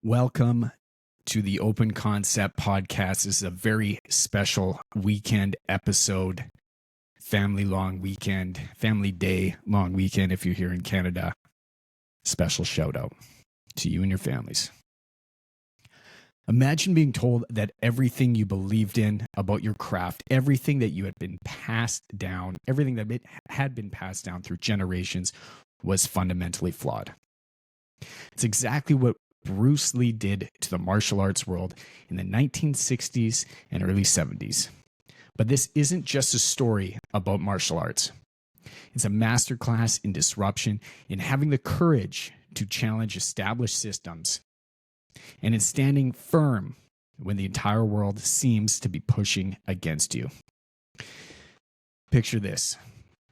Welcome to the Open Concept Podcast. This is a very special weekend episode, family day long weekend if you're here in Canada. Special shout out to you and your families. Imagine being told that everything you believed in about your craft, everything that you had been passed down, everything that had been passed down through generations was fundamentally flawed. It's exactly what Bruce Lee did to the martial arts world in the 1960s and early 70s. But this isn't just a story about martial arts. It's a masterclass in disruption, in having the courage to challenge established systems, and in standing firm when the entire world seems to be pushing against you. Picture this: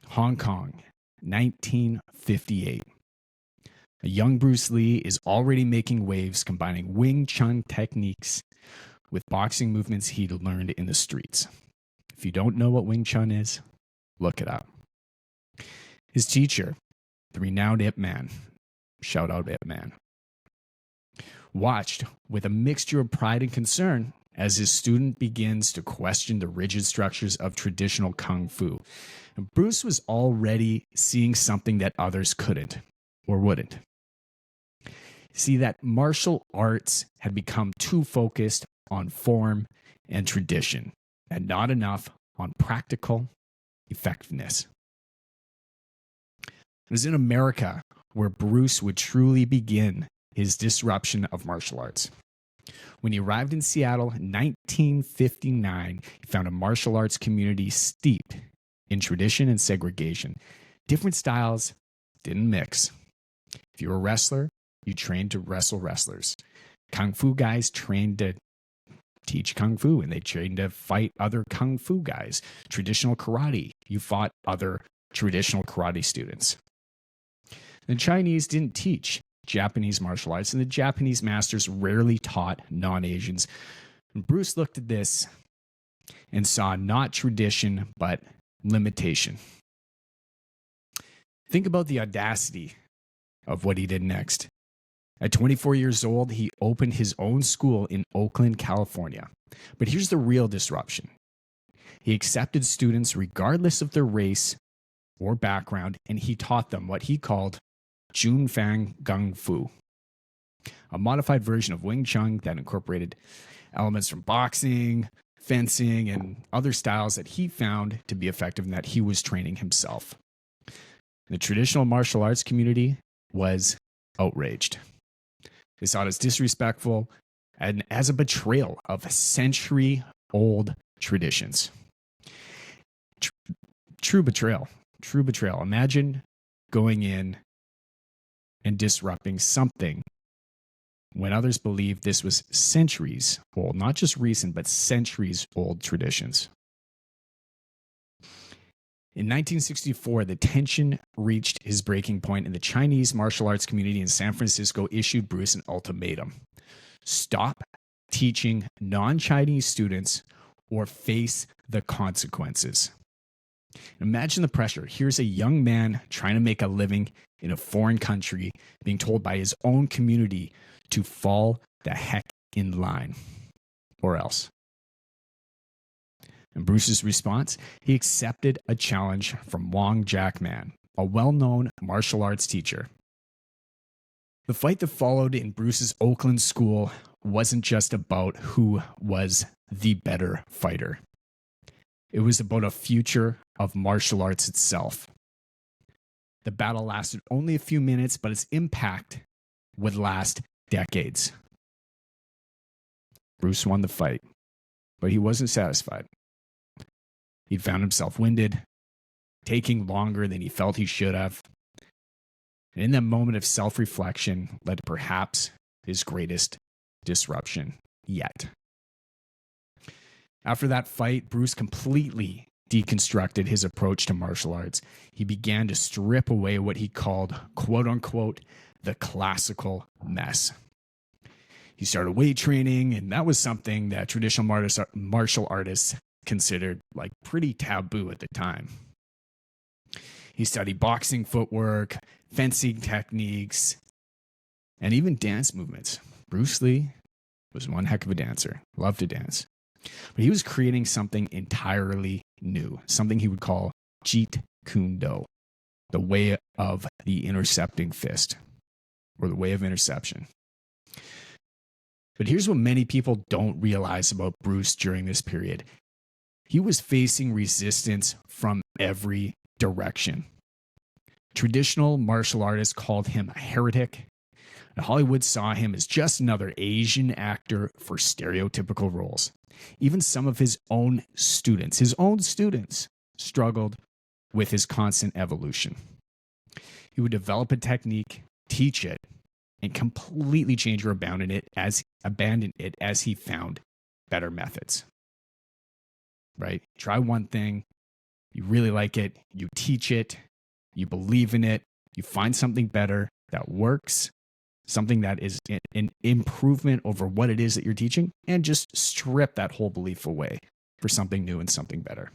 Hong Kong, 1958. A young Bruce Lee is already making waves, combining Wing Chun techniques with boxing movements he'd learned in the streets. If you don't know what Wing Chun is, look it up. His teacher, the renowned Ip Man, shout out Ip Man, watched with a mixture of pride and concern as his student begins to question the rigid structures of traditional Kung Fu. And Bruce was already seeing something that others couldn't or wouldn't. See, that martial arts had become too focused on form and tradition and not enough on practical effectiveness. It was in America where Bruce would truly begin his disruption of martial arts. When he arrived in Seattle in 1959, he found a martial arts community steeped in tradition and segregation. Different styles didn't mix. If you were a wrestler, you trained to wrestle wrestlers. Kung Fu guys trained to teach Kung Fu, and they trained to fight other Kung Fu guys. Traditional karate, you fought other traditional karate students. The Chinese didn't teach Japanese martial arts, and the Japanese masters rarely taught non-Asians. And Bruce looked at this and saw not tradition, but limitation. Think about the audacity of what he did next. At 24 years old, he opened his own school in Oakland, California. But here's the real disruption. He accepted students regardless of their race or background, and he taught them what he called Junfang Gung Fu, a modified version of Wing Chun that incorporated elements from boxing, fencing, and other styles that he found to be effective and that he was training himself. The traditional martial arts community was outraged. They saw it as disrespectful and as a betrayal of century-old traditions. True betrayal. True betrayal. Imagine going in and disrupting something when others believed this was centuries old, not just recent, but centuries old traditions. In 1964, the tension reached his breaking point, and the Chinese martial arts community in San Francisco issued Bruce an ultimatum: stop teaching non-Chinese students or face the consequences. Imagine the pressure. Here's a young man trying to make a living in a foreign country, being told by his own community to fall the heck in line, or else. And Bruce's response? He accepted a challenge from Wong Jack Man, a well-known martial arts teacher. The fight that followed in Bruce's Oakland school wasn't just about who was the better fighter. It was about a future of martial arts itself. The battle lasted only a few minutes, but its impact would last decades. Bruce won the fight, but he wasn't satisfied. He'd found himself winded, taking longer than he felt he should have. And in that moment of self-reflection led to perhaps his greatest disruption yet. After that fight, Bruce completely deconstructed his approach to martial arts. He began to strip away what he called, quote unquote, the classical mess. He started weight training, and that was something that traditional martial artists considered like pretty taboo at the time. He studied boxing footwork, fencing techniques, and even dance movements. Bruce Lee was one heck of a dancer, loved to dance. But he was creating something entirely new, something he would call Jeet Kune Do, the way of the intercepting fist, or the way of interception. But here's what many people don't realize about Bruce during this period. He was facing resistance from every direction. Traditional martial artists called him a heretic, and Hollywood saw him as just another Asian actor for stereotypical roles. Even some of his own students, struggled with his constant evolution. He would develop a technique, teach it, and completely change or abandon it as he found better methods. Right? Try one thing, you really like it, you teach it, you believe in it, you find something better that works, something that is an improvement over what it is that you're teaching, and just strip that whole belief away for something new and something better.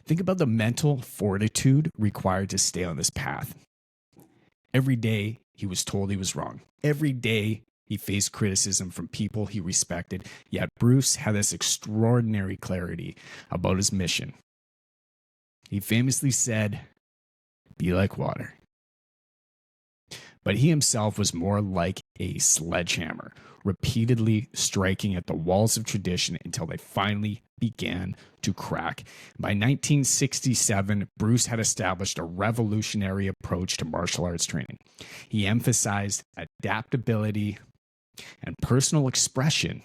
Think about the mental fortitude required to stay on this path. Every day he was told he was wrong. Every day he faced criticism from people he respected, yet Bruce had this extraordinary clarity about his mission. He famously said, "Be like water." But he himself was more like a sledgehammer, repeatedly striking at the walls of tradition until they finally began to crack. By 1967, Bruce had established a revolutionary approach to martial arts training. He emphasized adaptability and personal expression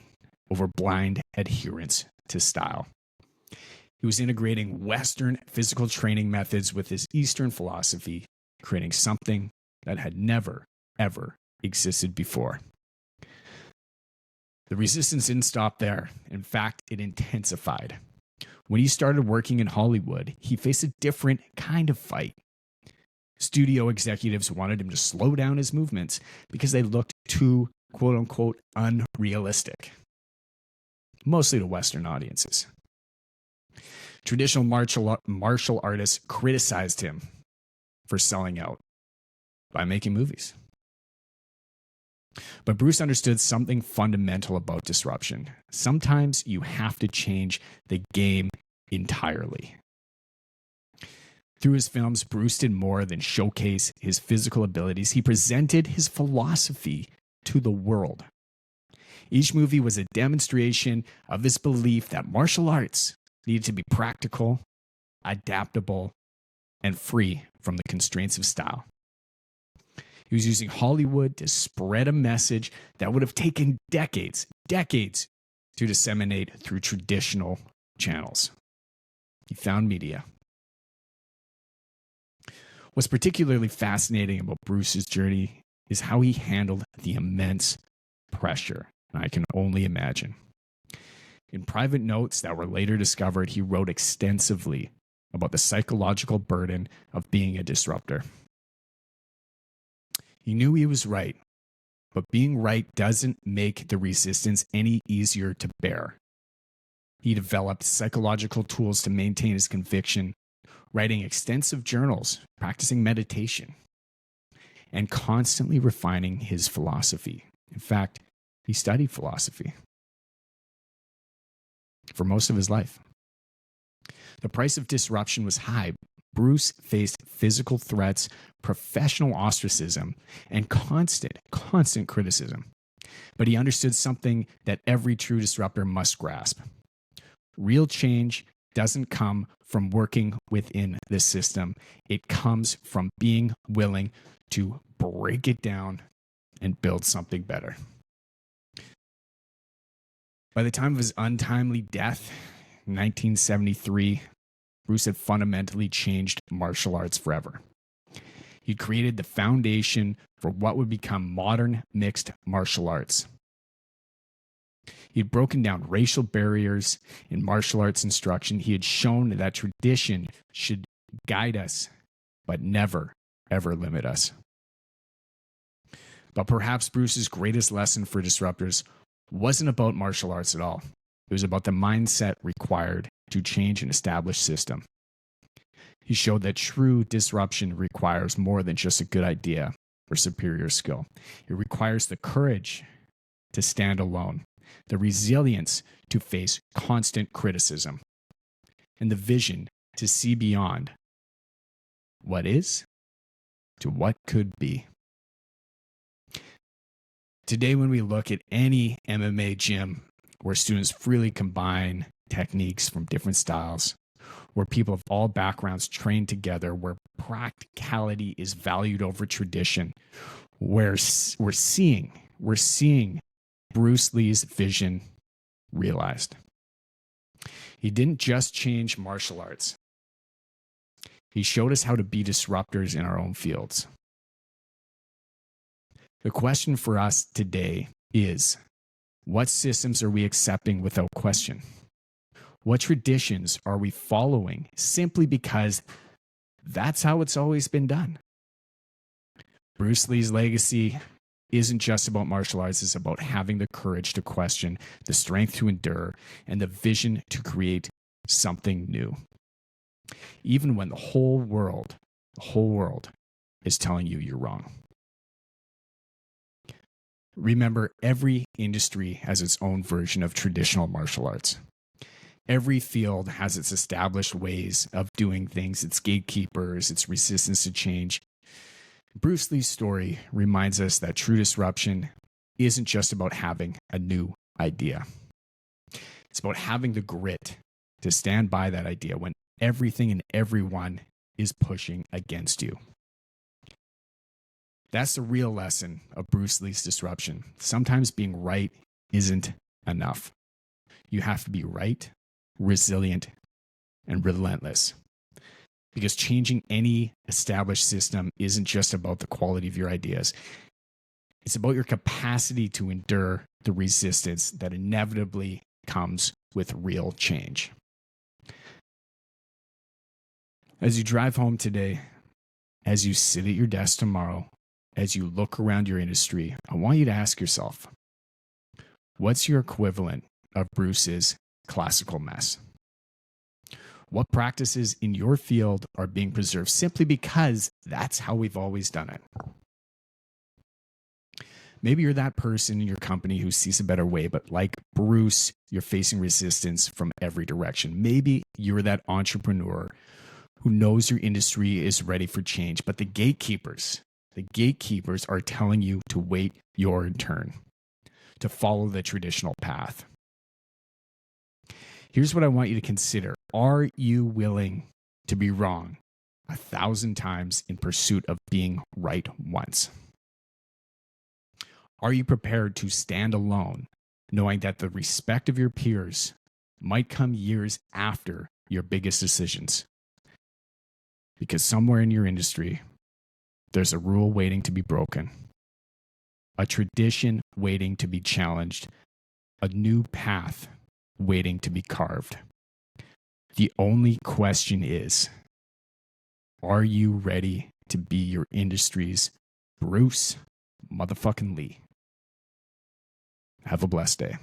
over blind adherence to style. He was integrating Western physical training methods with his Eastern philosophy, creating something that had never, ever existed before. The resistance didn't stop there. In fact, it intensified. When he started working in Hollywood, he faced a different kind of fight. Studio executives wanted him to slow down his movements because they looked too, quote unquote, unrealistic. Mostly to Western audiences. Traditional martial artists criticized him for selling out by making movies. But Bruce understood something fundamental about disruption. Sometimes you have to change the game entirely. Through his films, Bruce did more than showcase his physical abilities. He presented his philosophy to the world. Each movie was a demonstration of his belief that martial arts needed to be practical, adaptable, and free from the constraints of style. He was using Hollywood to spread a message that would have taken decades to disseminate through traditional channels. He found media. What's particularly fascinating about Bruce's journey is how he handled the immense pressure. I can only imagine. In private notes that were later discovered, he wrote extensively about the psychological burden of being a disruptor. He knew he was right, but being right doesn't make the resistance any easier to bear. He developed psychological tools to maintain his conviction, writing extensive journals, practicing meditation, and constantly refining his philosophy. In fact, he studied philosophy for most of his life. The price of disruption was high. Bruce faced physical threats, professional ostracism, and constant criticism. But he understood something that every true disruptor must grasp. Real change doesn't come from working within the system. It comes from being willing to break it down and build something better. By the time of his untimely death in 1973, Bruce had fundamentally changed martial arts forever. He created the foundation for what would become modern mixed martial arts. He had broken down racial barriers in martial arts instruction. He had shown that tradition should guide us, but never, ever limit us. But perhaps Bruce's greatest lesson for disruptors wasn't about martial arts at all. It was about the mindset required to change an established system. He showed that true disruption requires more than just a good idea or superior skill. It requires the courage to stand alone, the resilience to face constant criticism, and the vision to see beyond what is to what could be. Today, when we look at any MMA gym where students freely combine techniques from different styles, where people of all backgrounds train together, where practicality is valued over tradition, where we're seeing Bruce Lee's vision realized. He didn't just change martial arts. He showed us how to be disruptors in our own fields. The question for us today is, what systems are we accepting without question? What traditions are we following simply because that's how it's always been done? Bruce Lee's legacy isn't just about martial arts. It's about having the courage to question, the strength to endure, and the vision to create something new. Even when the whole world is telling you you're wrong. Remember, every industry has its own version of traditional martial arts. Every field has its established ways of doing things, its gatekeepers, its resistance to change. Bruce Lee's story reminds us that true disruption isn't just about having a new idea. It's about having the grit to stand by that idea when everything and everyone is pushing against you. That's the real lesson of Bruce Lee's disruption. Sometimes being right isn't enough. You have to be right, resilient, and relentless. Because changing any established system isn't just about the quality of your ideas. It's about your capacity to endure the resistance that inevitably comes with real change. As you drive home today, as you sit at your desk tomorrow, as you look around your industry, I want you to ask yourself, what's your equivalent of Bruce's classical mess? What practices in your field are being preserved simply because that's how we've always done it? Maybe you're that person in your company who sees a better way, but like Bruce, you're facing resistance from every direction. Maybe you're that entrepreneur who knows your industry is ready for change, but the gatekeepers are telling you to wait your turn, to follow the traditional path. Here's what I want you to consider. Are you willing to be wrong 1,000 times in pursuit of being right once? Are you prepared to stand alone, knowing that the respect of your peers might come years after your biggest decisions? Because somewhere in your industry, there's a rule waiting to be broken, a tradition waiting to be challenged, a new path waiting to be carved. The only question is, are you ready to be your industry's Bruce motherfucking Lee? Have a blessed day.